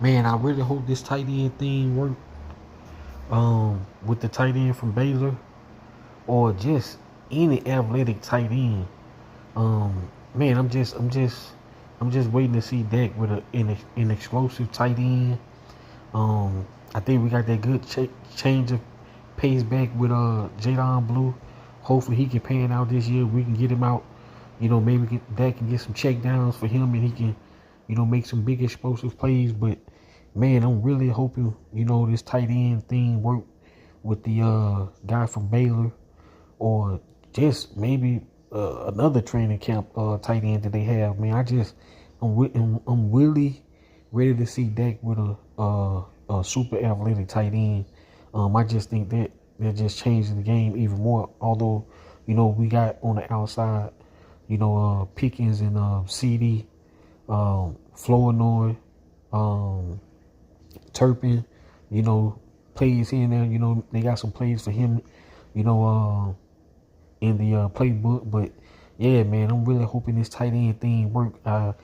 Man, I really hope this tight end thing work. With the tight end from Baylor or just any athletic tight end. Man, I'm just waiting to see Dak with an explosive tight end. I think we got that good change of pace back with Jadon Blue. Hopefully he can pan out this year. We can get him out. Maybe Dak can get some check downs for him and he can, make some big explosive plays. But man, I'm really hoping, this tight end thing work with the guy from Baylor or just maybe another training camp tight end that they have. Man, I'm really ready to see Dak with a super athletic tight end. I just think that just changing the game even more. Although, we got on the outside, Pickens and CD, Flournoy, Turpin, plays here and there. They got some plays for him, you know, in the playbook. But yeah, man, I'm really hoping this tight end thing work. I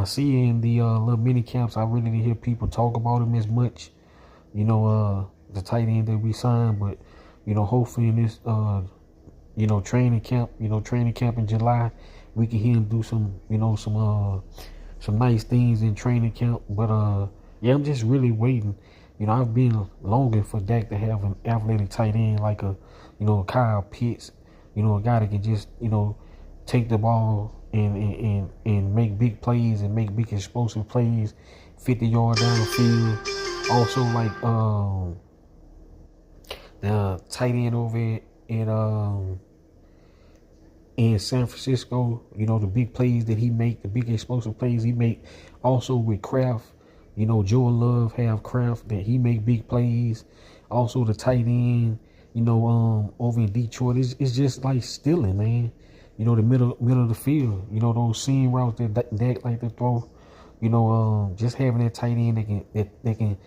see in the little mini camps, I really didn't hear people talk about him as much. The tight end that we signed, but hopefully in this training camp in July, we can hear him do some nice things in training camp. But yeah, I'm just really waiting. I've been longing for Dak to have an athletic tight end like Kyle Pitts, a guy that can just, take the ball and make big plays and make big explosive plays, 50 yards down the field. Also like the tight end over in San Francisco, the big plays that he make, the big explosive plays he make. Also with Kraft, Joe Love have Kraft that he make big plays. Also the tight end, over in Detroit, it's just like stealing, man. The middle of the field, those seam routes that Dak like to throw. Just having that tight end that can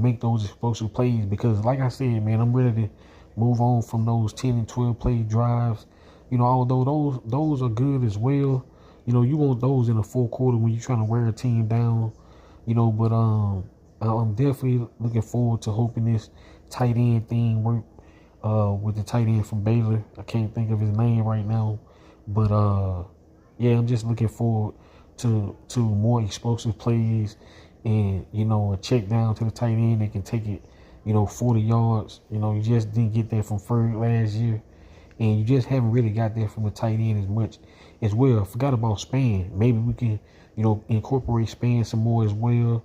make those explosive plays. Because like I said, man, I'm ready to move on from those 10 and 12 play drives. Although those are good as well. You want those in the fourth quarter when you're trying to wear a team down. But I'm definitely looking forward to hoping this tight end thing work with the tight end from Baylor. I can't think of his name right now. But yeah, I'm just looking forward to more explosive plays and, a check down to the tight end that can take it, 40 yards. You just didn't get that from Ferg last year. And you just haven't really got that from the tight end as much as well. I forgot about Spann. Maybe we can, incorporate Spann some more as well.